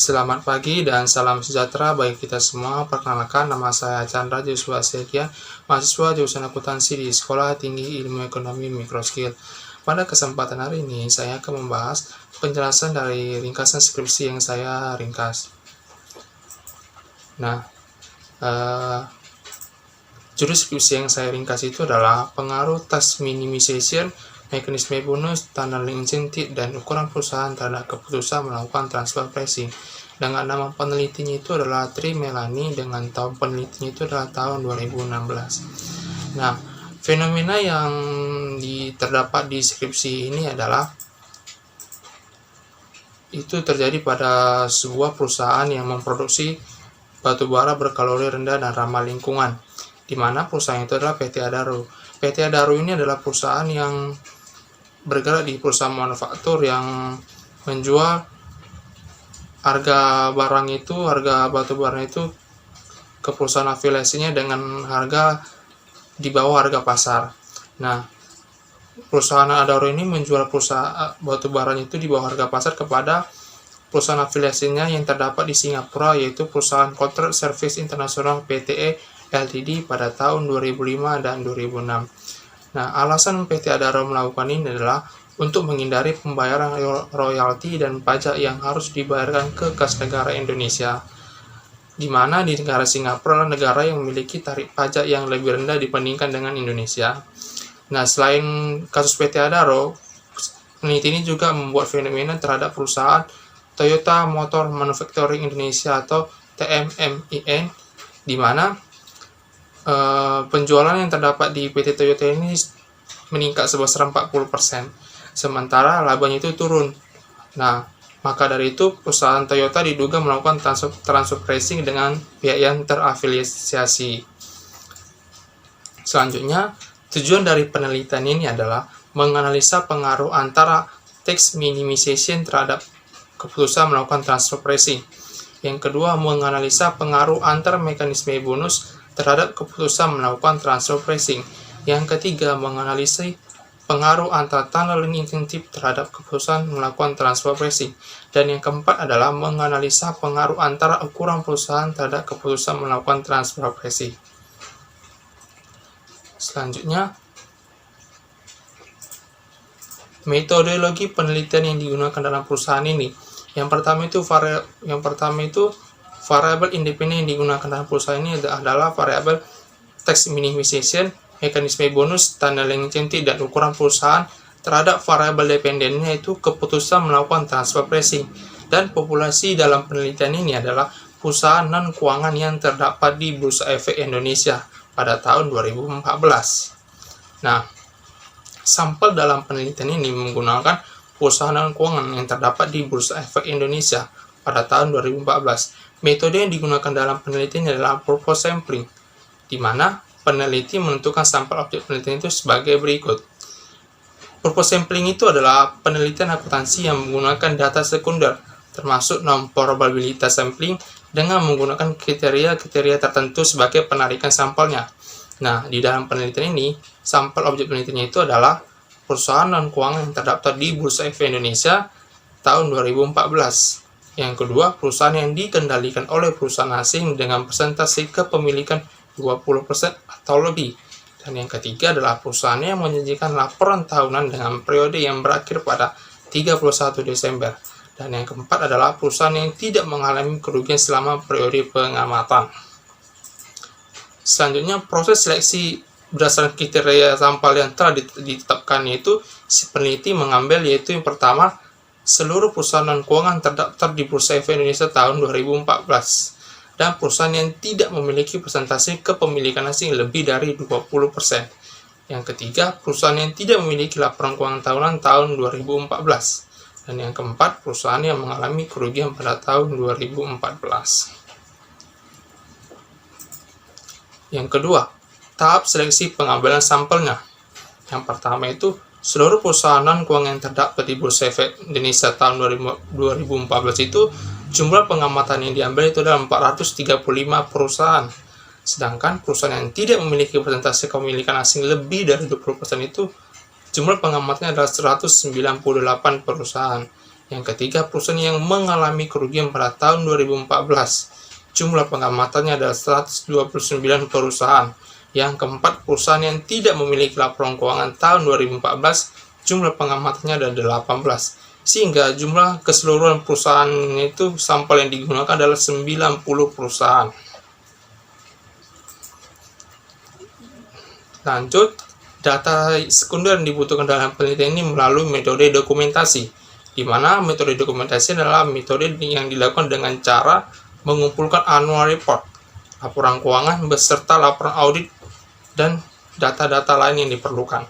Selamat pagi dan salam sejahtera bagi kita semua. Perkenalkan, nama saya Chandra Joshua Sekian, mahasiswa jurusan akuntansi di Sekolah Tinggi Ilmu Ekonomi Microskill. Pada kesempatan hari ini, saya akan membahas penjelasan dari ringkasan skripsi yang saya ringkas. Nah, judul skripsi yang saya ringkas itu adalah pengaruh task minimization, mekanisme bonus, tunneling insentif, dan ukuran perusahaan terhadap keputusan melakukan transfer pricing. Dengan nama penelitinya itu adalah Tri Melanie, dengan tahun penelitinya itu adalah tahun 2016. Nah, fenomena yang terdapat di skripsi ini adalah itu terjadi pada sebuah perusahaan yang memproduksi batu bara berkalori rendah dan ramah lingkungan, di mana perusahaan itu adalah PT Adaro. PT Adaro ini adalah perusahaan yang bergerak di perusahaan manufaktur yang menjual harga batu bara itu ke perusahaan afiliasinya dengan harga di bawah harga pasar. Nah, perusahaan Adaro ini menjual perusahaan batu baranya itu di bawah harga pasar kepada perusahaan afiliasinya yang terdapat di Singapura, yaitu perusahaan Contract Service International PTE Ltd pada tahun 2005 dan 2006. Nah, alasan PT Adaro melakukan ini adalah untuk menghindari pembayaran royalti dan pajak yang harus dibayarkan ke kas negara Indonesia, di mana di negara Singapura adalah negara yang memiliki tarif pajak yang lebih rendah dibandingkan dengan Indonesia. Nah, selain kasus PT Adaro, peneliti ini juga membuat fenomena terhadap perusahaan Toyota Motor Manufacturing Indonesia atau TMMIN, di mana penjualan yang terdapat di PT Toyota ini meningkat sebesar 40%, sementara labanya itu turun. Nah, maka dari itu perusahaan Toyota diduga melakukan transfer pricing dengan pihak yang terafiliasi. Selanjutnya, tujuan dari penelitian ini adalah menganalisa pengaruh antara tax minimization terhadap keputusan melakukan transfer pricing. Yang kedua, menganalisa pengaruh antar mekanisme bonus terhadap keputusan melakukan transfer pricing. Yang ketiga, menganalisis pengaruh antara tunneling insentif terhadap keputusan melakukan transfer pricing. Dan yang keempat adalah menganalisa pengaruh antara ukuran perusahaan terhadap keputusan melakukan transfer pricing. Selanjutnya, metodologi penelitian yang digunakan dalam perusahaan ini. Yang pertama itu variabel independen yang digunakan dalam perusahaan ini adalah variabel tax minimization, mekanisme bonus, tunneling insentif, dan ukuran perusahaan. Terhadap variabel dependennya itu keputusan melakukan transfer pricing. Dan populasi dalam penelitian ini adalah perusahaan non-keuangan yang terdapat di Bursa Efek Indonesia pada tahun 2014. Nah, sampel dalam penelitian ini menggunakan perusahaan non-keuangan yang terdapat di Bursa Efek Indonesia pada tahun 2014. Metode yang digunakan dalam penelitian adalah purpose sampling, di mana peneliti menentukan sampel objek penelitian itu sebagai berikut. Purpose sampling itu adalah penelitian akuntansi yang menggunakan data sekunder, termasuk non-probabilitas sampling, dengan menggunakan kriteria-kriteria tertentu sebagai penarikan sampelnya. Nah, di dalam penelitian ini, sampel objek penelitiannya itu adalah perusahaan non-keuangan yang terdaftar di Bursa Efek Indonesia tahun 2014. Yang kedua, perusahaan yang dikendalikan oleh perusahaan asing dengan persentase kepemilikan 20% atau lebih. Dan yang ketiga adalah perusahaan yang menyajikan laporan tahunan dengan periode yang berakhir pada 31 Desember. Dan yang keempat adalah perusahaan yang tidak mengalami kerugian selama periode pengamatan. Selanjutnya, proses seleksi berdasarkan kriteria sampel yang telah ditetapkan, yaitu si peneliti mengambil, yaitu yang pertama, seluruh perusahaan non-keuangan terdaftar di Bursa Efek Indonesia tahun 2014 dan perusahaan yang tidak memiliki persentase kepemilikan asing lebih dari 20%. Yang ketiga, perusahaan yang tidak memiliki laporan keuangan tahunan tahun 2014. Dan yang keempat, perusahaan yang mengalami kerugian pada tahun 2014. Yang kedua, tahap seleksi pengambilan sampelnya. Yang pertama itu, seluruh perusahaan non-keuangan yang terdapat di Bursa Efek Indonesia tahun 2014 itu, jumlah pengamatan yang diambil itu adalah 435 perusahaan. Sedangkan perusahaan yang tidak memiliki persentase kepemilikan asing lebih dari 20% itu, jumlah pengamatannya adalah 198 perusahaan. Yang ketiga, perusahaan yang mengalami kerugian pada tahun 2014. Jumlah pengamatannya adalah 129 perusahaan. Yang keempat, perusahaan yang tidak memiliki laporan keuangan tahun 2014. Jumlah pengamatannya adalah 18. Sehingga jumlah keseluruhan perusahaan itu sampel yang digunakan adalah 90 perusahaan. Lanjut, data sekunder yang dibutuhkan dalam penelitian ini melalui metode dokumentasi, di mana metode dokumentasi adalah metode yang dilakukan dengan cara mengumpulkan annual report, laporan keuangan beserta laporan audit dan data-data lain yang diperlukan.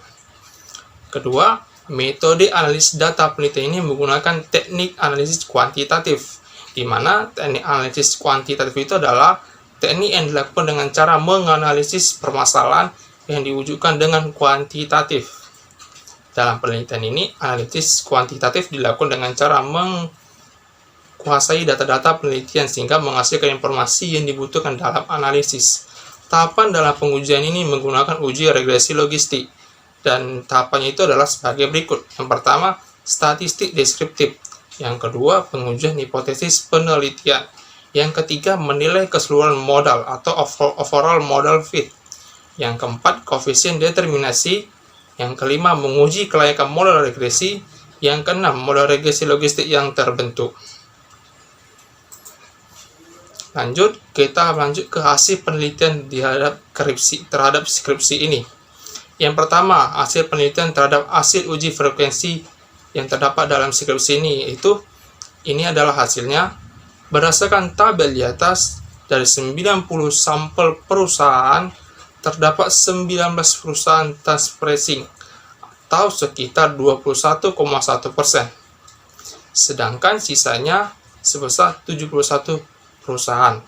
Kedua, metode analisis data penelitian ini menggunakan teknik analisis kuantitatif, di mana teknik analisis kuantitatif itu adalah teknik yang dilakukan dengan cara menganalisis permasalahan yang diwujudkan dengan kuantitatif. Dalam penelitian ini, analisis kuantitatif dilakukan dengan cara menguasai data-data penelitian sehingga menghasilkan informasi yang dibutuhkan dalam analisis. Tahapan dalam pengujian ini menggunakan uji regresi logistik, dan tahapannya itu adalah sebagai berikut. Yang pertama, statistik deskriptif. Yang kedua, pengujian hipotesis penelitian. Yang ketiga, menilai keseluruhan modal atau overall model fit. Yang keempat, koefisien determinasi. Yang kelima, menguji kelayakan model regresi. Yang keenam, model regresi logistik yang terbentuk. Lanjut, kita lanjut ke hasil penelitian terhadap skripsi ini. Yang pertama, hasil penelitian terhadap hasil uji frekuensi yang terdapat dalam skripsi ini adalah hasilnya. Berdasarkan tabel di atas, dari 90 sampel perusahaan, terdapat 19 perusahaan task pricing, atau sekitar 21,1%. Sedangkan sisanya sebesar 71 perusahaan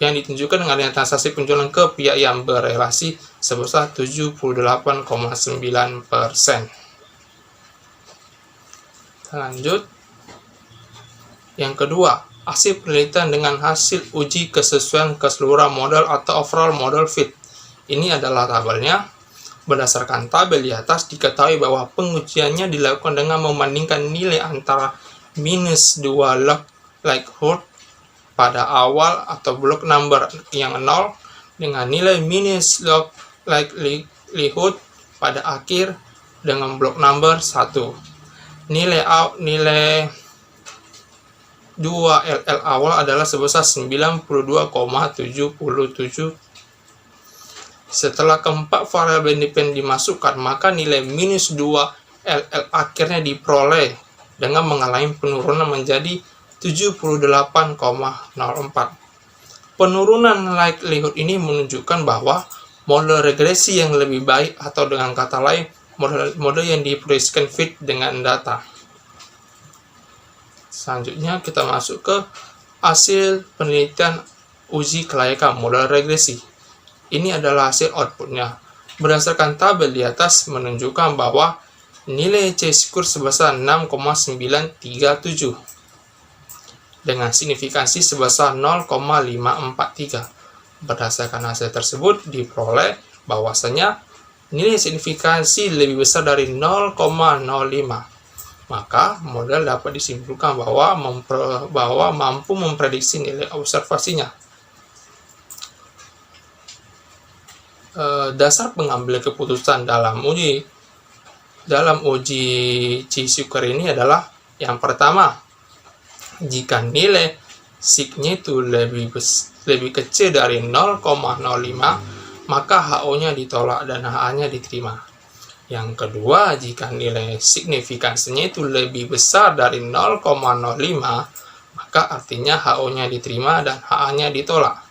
yang ditunjukkan dengan adanya transaksi penjualan ke pihak yang berelasi sebesar 78,9%. Lanjut, yang kedua, hasil penelitian dengan hasil uji kesesuaian keseluruhan model atau overall model fit. Ini adalah tabelnya. Berdasarkan tabel di atas, diketahui bahwa pengujiannya dilakukan dengan membandingkan nilai antara -2 log likelihood pada awal atau block number yang 0 dengan nilai minus log likelihood pada akhir dengan block number 1. Nilai 2LL awal adalah sebesar 92,77. Setelah keempat variabel independen dimasukkan, maka nilai -2LL akhirnya diperoleh dengan mengalami penurunan menjadi 78,04. Penurunan likelihood ini menunjukkan bahwa model regresi yang lebih baik, atau dengan kata lain, model yang diproyeksikan fit dengan data. Selanjutnya kita masuk ke hasil penelitian uji kelayakan model regresi. Ini adalah hasil outputnya. Berdasarkan tabel di atas menunjukkan bahwa nilai C-score sebesar 6,937 dengan signifikansi sebesar 0,543. Berdasarkan hasil tersebut diperoleh bahwasanya nilai signifikansi lebih besar dari 0,05. Maka model dapat disimpulkan bahwa mampu memprediksi nilai observasinya. Dasar pengambilan keputusan dalam uji C-score ini adalah yang pertama, jika nilai signya itu lebih kecil dari 0,05, maka HO-nya ditolak dan HA-nya diterima. Yang kedua, jika nilai signifikansinya itu lebih besar dari 0,05, maka artinya HO-nya diterima dan HA-nya ditolak.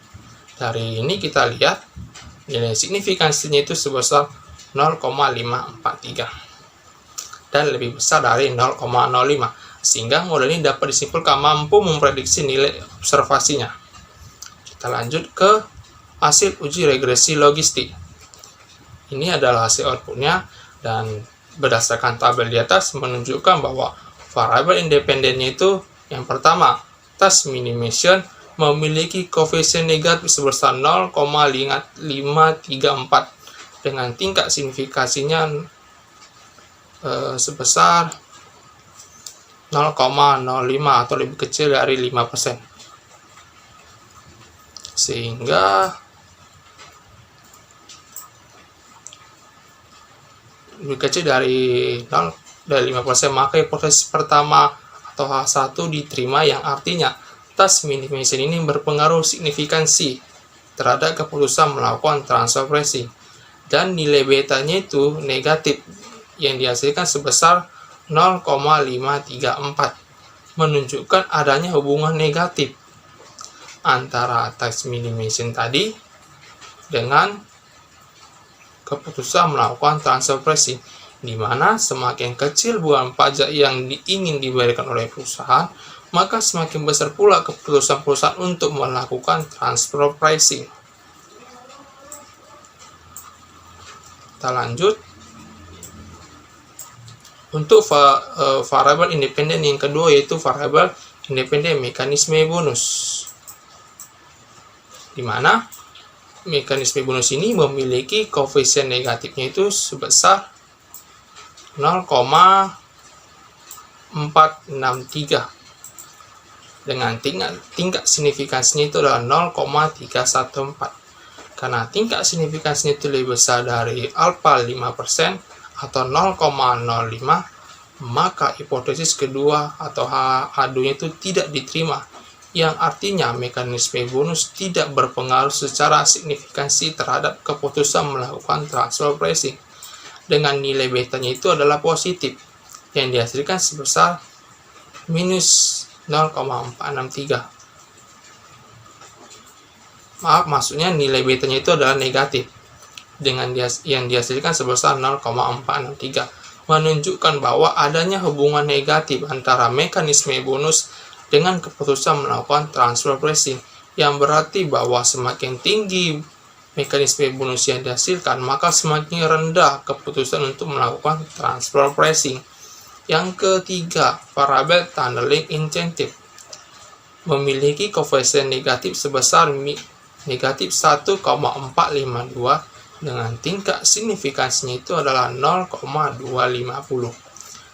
Dari ini kita lihat nilai signifikansinya itu sebesar 0,543 dan lebih besar dari 0,05. Sehingga model ini dapat disimpulkan mampu memprediksi nilai observasinya. Kita lanjut ke hasil uji regresi logistik. Ini adalah hasil outputnya, dan berdasarkan tabel di atas menunjukkan bahwa variabel independennya itu yang pertama, task minimization memiliki koefisien negatif sebesar 0,534 dengan tingkat signifikasinya sebesar 0,05 atau lebih kecil dari 5%. Sehingga lebih kecil dari 5%, maka hipotesis pertama atau H1 diterima, yang artinya task minimization ini berpengaruh signifikansi terhadap keputusan melakukan transfer pricing, dan nilai betanya itu negatif yang dihasilkan sebesar 0,534, menunjukkan adanya hubungan negatif antara task minimization tadi dengan keputusan melakukan transfer pricing, di mana semakin kecil bukan pajak yang ingin diberikan oleh perusahaan, maka semakin besar pula keputusan perusahaan untuk melakukan transfer pricing. Kita lanjut. Untuk variabel independen yang kedua, yaitu variabel independen mekanisme bonus, di mana mekanisme bonus ini memiliki koefisien negatifnya itu sebesar 0,463 dengan tingkat signifikansinya itu adalah 0,314. Karena tingkat signifikansinya itu lebih besar dari alfa 5% atau 0,05, maka hipotesis kedua atau H2-nya itu tidak diterima, yang artinya mekanisme bonus tidak berpengaruh secara signifikansi terhadap keputusan melakukan transfer pricing, dengan nilai betanya itu adalah positif, yang dihasilkan sebesar minus 0,463. Maksudnya nilai betanya itu adalah negatif, dengan yang dihasilkan sebesar 0,463, menunjukkan bahwa adanya hubungan negatif antara mekanisme bonus dengan keputusan melakukan transfer pricing, yang berarti bahwa semakin tinggi mekanisme bonus yang dihasilkan, maka semakin rendah keputusan untuk melakukan transfer pricing. Yang ketiga, variabel tunneling incentive memiliki koefisien negatif sebesar negatif 1,452 dengan tingkat signifikansinya itu adalah 0,250.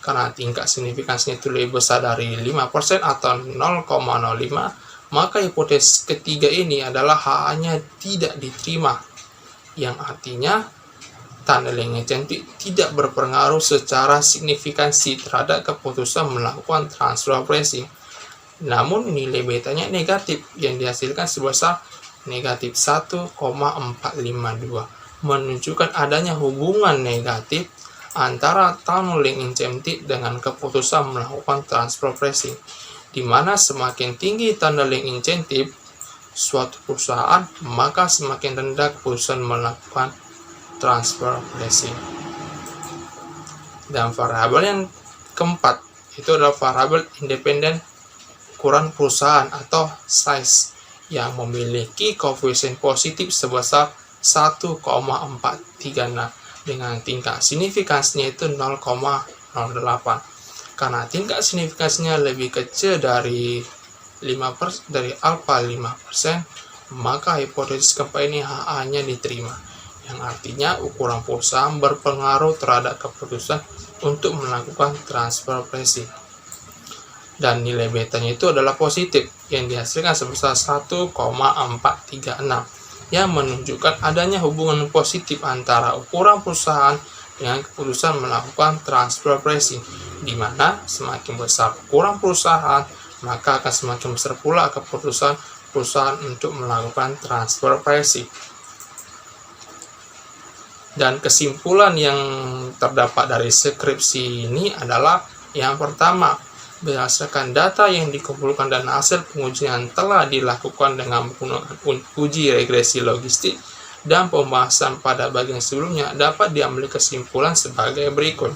Karena tingkat signifikansinya itu lebih besar dari 5% atau 0,05, maka hipotesis ketiga ini adalah hanya tidak diterima, yang artinya tunneling incentive tidak berpengaruh secara signifikansi terhadap keputusan melakukan transfer pricing. Namun nilai betanya negatif, yang dihasilkan sebesar negatif 1,452, menunjukkan adanya hubungan negatif antara tunneling incentive dengan keputusan melakukan transfer pricing, di mana semakin tinggi tunneling incentive suatu perusahaan, maka semakin rendah keputusan melakukan transfer pricing. Dan variabel yang keempat itu adalah variabel independen ukuran perusahaan atau size, yang memiliki koefisien positif sebesar 1,436 dengan tingkat signifikansinya itu 0,08. Karena tingkat signifikansinya lebih kecil dari alfa 5%, maka hipotesis keempat ini hanya diterima, yang artinya ukuran perusahaan berpengaruh terhadap keputusan untuk melakukan transfer pricing. Dan nilai betanya itu adalah positif, yang dihasilkan sebesar 1,436, yang menunjukkan adanya hubungan positif antara ukuran perusahaan dengan keputusan melakukan transfer pricing, di mana semakin besar ukuran perusahaan, maka akan semakin besar pula keputusan perusahaan untuk melakukan transfer pricing. Dan kesimpulan yang terdapat dari skripsi ini adalah, yang pertama, berdasarkan data yang dikumpulkan dan hasil pengujian telah dilakukan dengan menggunakan uji regresi logistik dan pembahasan pada bagian sebelumnya, dapat diambil kesimpulan sebagai berikut.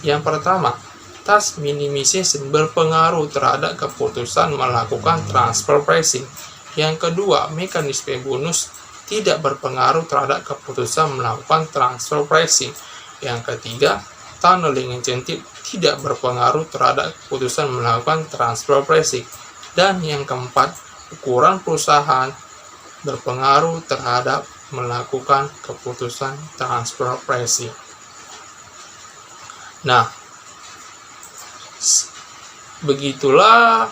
Yang pertama, task minimization berpengaruh terhadap keputusan melakukan transfer pricing. Yang kedua, mekanisme bonus tidak berpengaruh terhadap keputusan melakukan transfer pricing. Yang ketiga, tunneling incentive tidak berpengaruh terhadap keputusan melakukan transfer pricing. Dan yang keempat, ukuran perusahaan berpengaruh terhadap melakukan keputusan transfer pricing. Nah, begitulah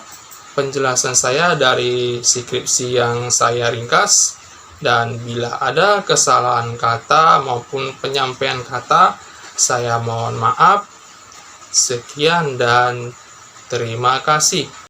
penjelasan saya dari skripsi yang saya ringkas, dan bila ada kesalahan kata maupun penyampaian kata, saya mohon maaf. Sekian dan terima kasih.